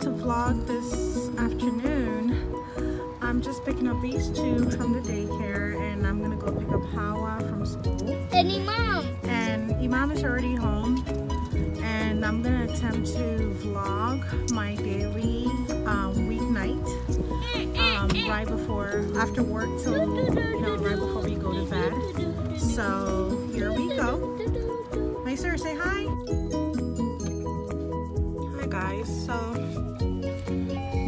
to vlog this afternoon. I'm just picking up these two from the daycare, and I'm gonna go pick up Hawa from school. And Imam. And Imam is already home, and I'm gonna attempt to vlog my daily weeknight right before, after work till, you know, right before we go to bed. So here we go. Hey sir, say hi. Hi guys, so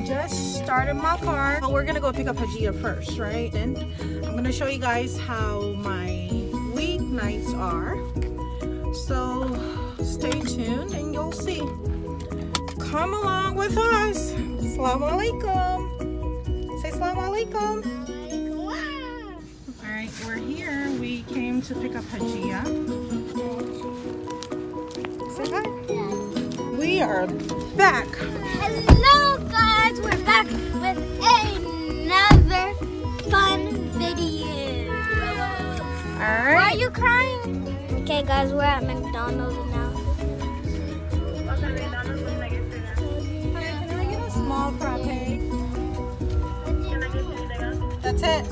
just started my car. Well, we're gonna go pick up Hajia first, right? And I'm gonna show you guys how my weeknights are. So stay tuned and you'll see. Come along with us. Assalamu alaikum. Say assalamu alaikum. Alright, we're here. We came to pick up Hajia. Say hi. We are back. Hello guys, we're back with another fun video. Alright. Why are you crying? Okay guys, we're at McDonald's now. Can I get a small frappe? That's it.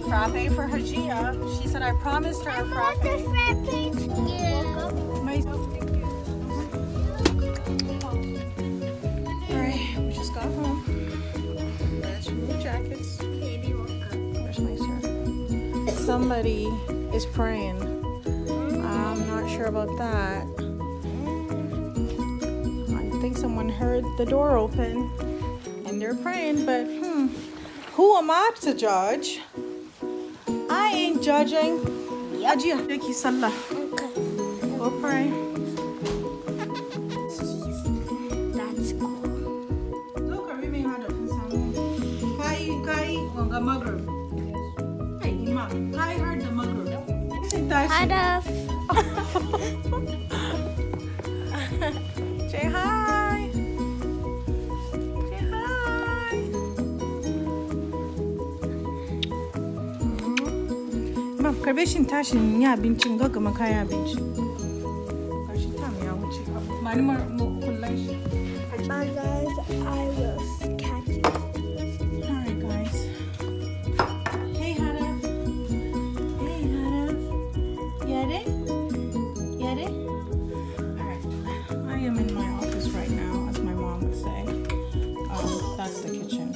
Frappe for Hajia. She said I promised her a frappe. Alright, we just got home. Let's remove jackets. Where's my shirt? Somebody is praying. I'm not sure about that. I think someone heard the door open and they're praying, but who am I to judge? I ain't judging. Hajia, thank you, Salah. Okay. Go pray. That's cool. Look, I really had it. Kai, Wanga Maghrib. Hey, Imam. Kai heard the Maghrib. Hadaf. Say hi. Say hi. Imam, karbe shin tashin ya abincin gaggama kaya abinci. Gashi ta ya wuce. Mani mu kullai shi. Bye guys, I will catch you. Alright guys. Hey Hadaf. Hey Hadaf. Get it? Get it? Alright. I am in my office right now, as my mom would say. That's the kitchen.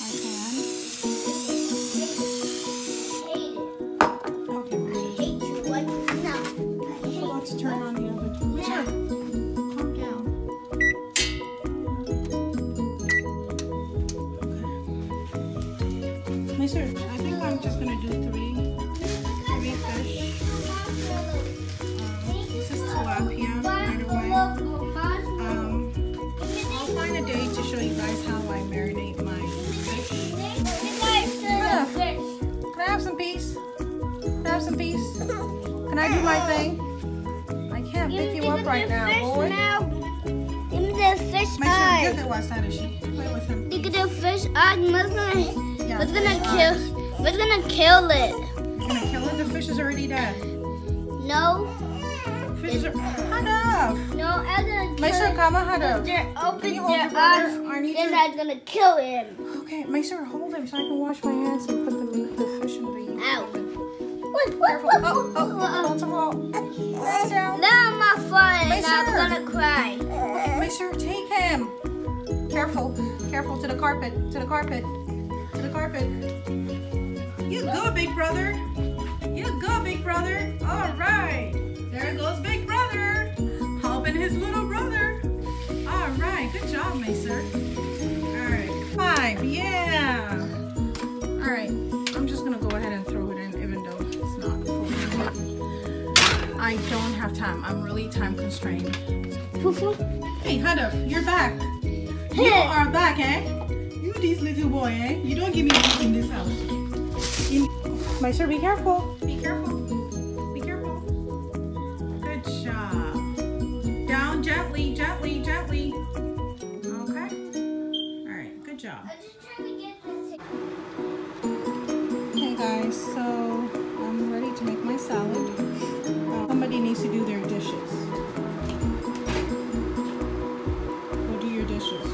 I can. Okay, Mom. I forgot to turn on the oven. Sure. Calm down. Okay. Mister, I think I'm just gonna do three fish. This is tilapia, by the way. I'll find a day to show you guys how I marinate my fish. Can I have some peace? Can I have some peace? Can I do my thing? I can't pick you up right now, boy. Give me the fish My son, eyes. get the wasabi. Play with him. Look at the fish eyes. What's gonna fish kill? eyes. What's gonna kill it? You're gonna kill it? The fish is already dead. No. Fishes are... Hadaf! No, I'm gonna My kill son, it. come on, Hadaf. They're open Can you hold their your brother? eyes, I need then to... I'm gonna kill him. Okay, my sir, hold him so I can wash my hands and put the fish in the... Ow. Careful. Don't fall. Calm down. Now I'm not flying My and I'm sir. gonna cry. Okay, my sir, take him. Careful. Careful to the carpet. To the carpet. To the carpet. You go, big brother. You go, big brother. All right. There goes big brother. Helping his little brother. All right. Good job, my sir. All right. 5. Yeah. All right. I'm just going to go ahead and throw it in, even though it's not fully. I don't have time. I'm really time constrained. Hey, Hadaf, you're back. You are back, eh? You this little boy, eh? You don't give me anything in this house. My sir, be careful. Be careful. Be careful. Good job. Down gently, gently, gently. Okay. All right. Good job. Hey guys, so I'm ready to make my salad. Somebody needs to do their dishes. Go do your dishes.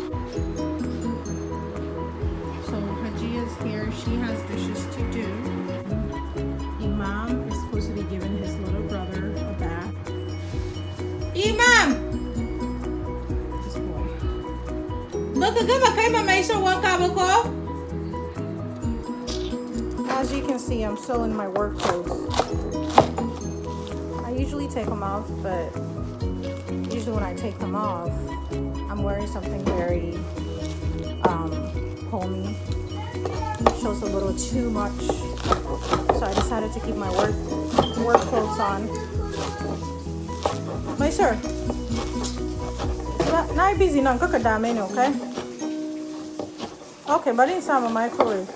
So Hajia's here. She has dishes to do. Imam is supposed to be giving his little brother a bath. Imam! This boy. Look at him. As you can see, I'm still in my work clothes. I usually take them off, but usually when I take them off, I'm wearing something very homey. Shows a little too much, so I decided to keep my work clothes on. My sir, not busy now. Cook a damn menu, okay? Okay, but inside my microwave.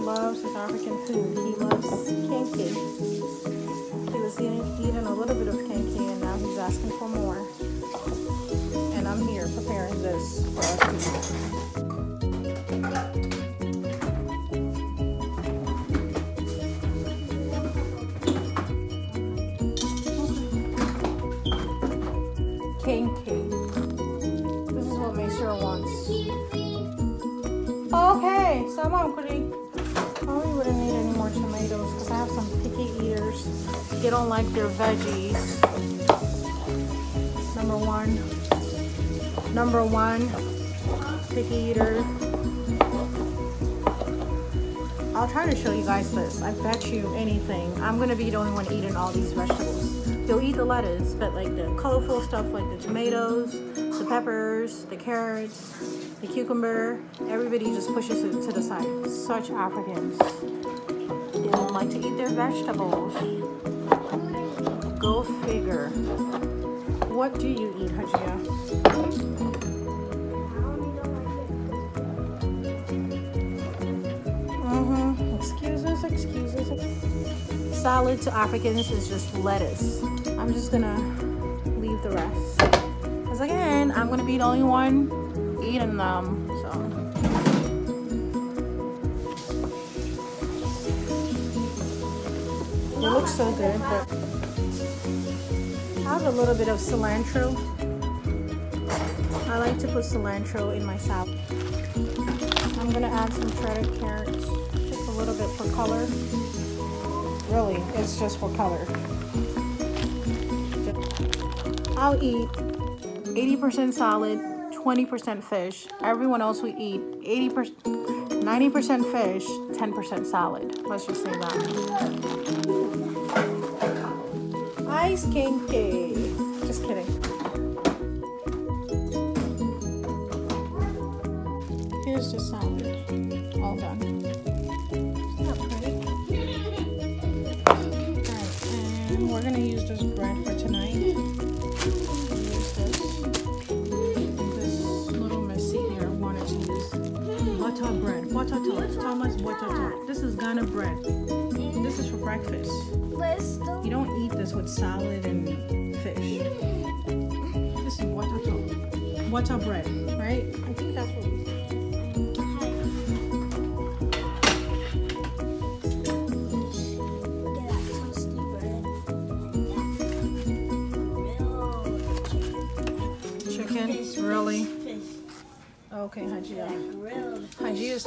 Loves his African food. He loves kenke. He was eating a little bit of kenke and now he's asking for more. And I'm here preparing this for us to kenke. This is what Maysur wants. Okay, someone could eat. Probably wouldn't need any more tomatoes because I have some picky eaters. They don't like their veggies. Number one picky eater. I'll try to show you guys this. I bet you anything, I'm gonna be the only one eating all these vegetables. They'll eat the lettuce, but like the colorful stuff like the tomatoes, the peppers, the carrots, the cucumber, everybody just pushes it to the side. Such Africans. They don't like to eat their vegetables. Go figure. What do you eat, Hajia? Excuses. Salad to Africans is just lettuce. I'm just gonna leave the rest. Because again, I'm gonna be the only one eating them, so. It looks so good, but I have a little bit of cilantro. I like to put cilantro in my salad. I'm gonna add some shredded carrots, just a little bit for color. Really, it's just for color. I'll eat 80% salad, 20% fish. Everyone else will eat 90% fish, 10% salad. Let's just say that. Ice kinky. Just kidding. Here's the salad. All done. Isn't that pretty? Alright, and we're gonna use this bread for tonight. Bread. Thomas butter. This is Ghana bread. This is for breakfast. You don't eat this with salad and fish. This is butter bread, right? I think that's what we say. Chicken? Really? Okay, Hajia. Hajia is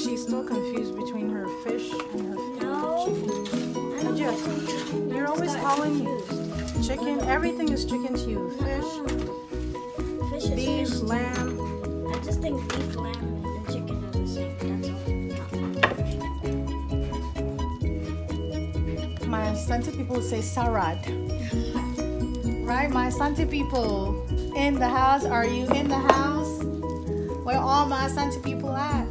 she's still confused between her fish and her chicken. Hajia, you're always calling chicken. Everything is chicken to you. Fish, beef, lamb. I just think beef, lamb, and chicken are the same. That's all. My Santi people say sarad. Right? My Santi people in the house. Are you in the house? Where all my Asante people at?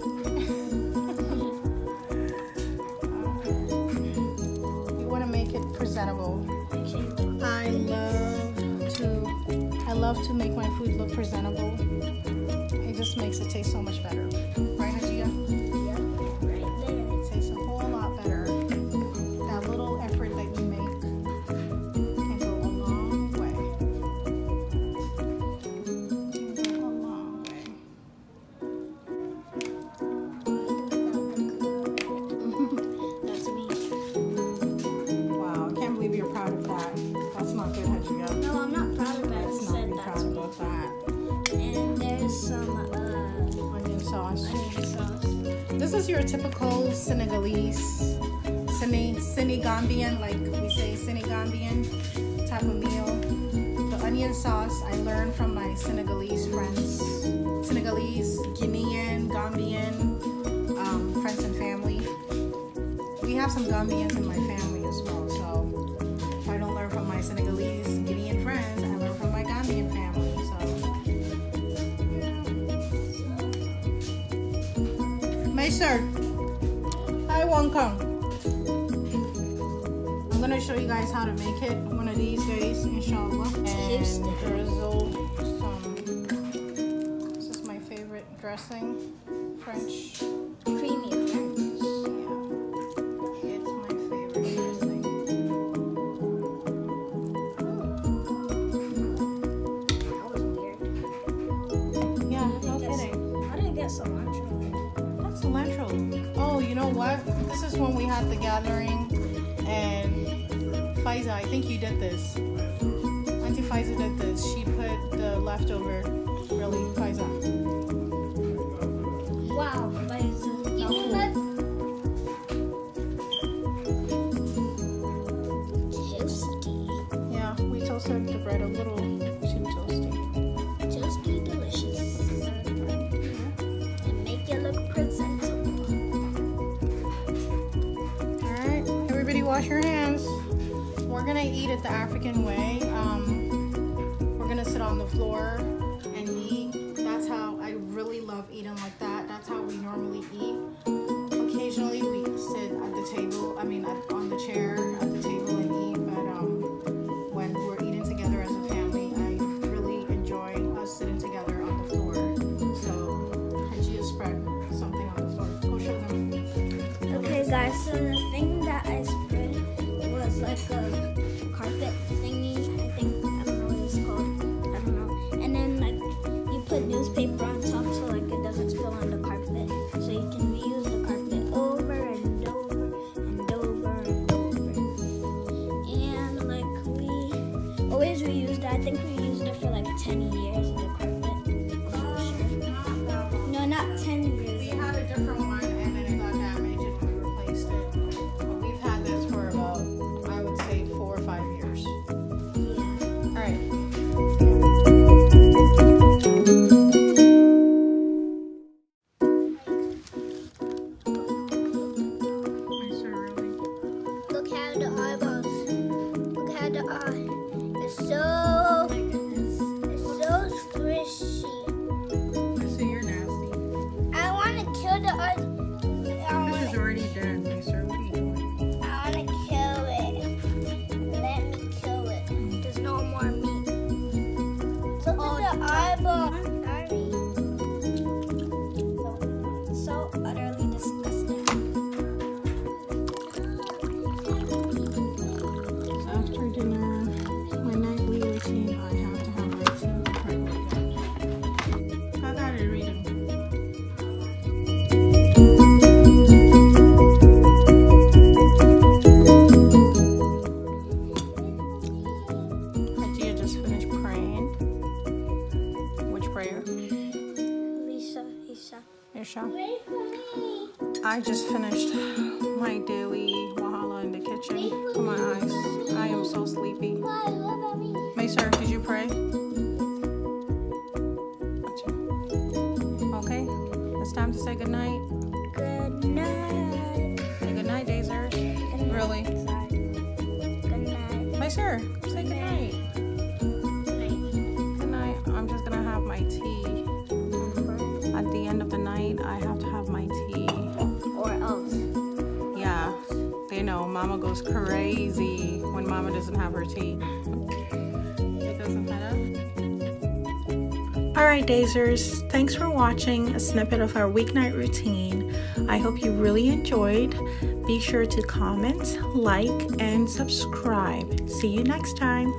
You want to make it presentable. I love to make my food look presentable. It just makes it taste so much better. Right, Hajia? Yeah, right there. It tastes a whole lot better. That little effort that you make can go a long way. sauce. onion sauce. This is your typical Senegalese, Senegambian, like we say Senegambian type of meal. The onion sauce I learned from my Senegalese friends, Senegalese, Guinean, Gambian friends and family. We have some Gambians in my family as well, so if I don't learn from my Senegalese, Guinean friends, I learn from my Gambian family. So, my sir, I won't come. I'm gonna show you guys how to make it one of these days, inshallah. And drizzle some. This is my favorite dressing, French. Creamy French. Yeah, it's my favorite dressing. That was weird. Yeah, no kidding. How did I get cilantro? That's cilantro. Oh, you know what? This is when we had the gathering, and Faiza, I think you did this. Auntie Faiza did this. She put the leftover. Really, Faiza. Wow, Not cool. Toasty. Yeah, we toasted the bread a little too toasty. Toasty delicious. And make it look presentable. Alright, everybody wash your hands. We're gonna eat it the African way. We're gonna sit on the floor and eat. That's how I really love eating like that. That's how we normally eat. Occasionally we sit at the table, on the chair at the table and eat, but when we're eating together as a family, I really enjoy us sitting together on the floor. So, Hajia spread something on the floor. Go show them. Okay guys, so the thing that I spread was like a carpet thingy. I don't know what it's called. I don't know. And then like you put newspaper on top so like it doesn't spill on the carpet. So you can reuse the carpet over and over and over and over. And like we always reused it. I think we used it for like 10 years, the carpet. I'm not sure. No, not 10 years. We had a different one and then it got damaged and we replaced it. But we've had this for about, I would say, 4 or 5 years. Yeah. Alright. Look at the eyeballs. Look at the eye. It's so squishy. I see you're nasty. I want to kill the eye. This is already dead, my sir. What are you doing? I want to kill it. Let me kill it. There's no more meat. Look at the eyeball. Sorry. So utterly disgusting. After dinner, my nightly routine, I have to have my tea and bread. How about it, reading? Hajia just finished praying. Which prayer? Lisa. Isha. Wait for me. I just finished my daily wahala in the kitchen. Oh my eyes. I am so sleepy. Why? What about me? May sir, did you pray? Okay. It's time to say goodnight. Good night. Say goodnight, Dazers. Really? Sorry. Good night. May sir, say goodnight. Good night. I'm just gonna have my tea. At the end of the night, I have to have my tea. Or else. Yeah, they know Mama goes crazy when Mama doesn't have her tea. Alright, Dazers, thanks for watching a snippet of our weeknight routine. I hope you really enjoyed. Be sure to comment, like, and subscribe. See you next time.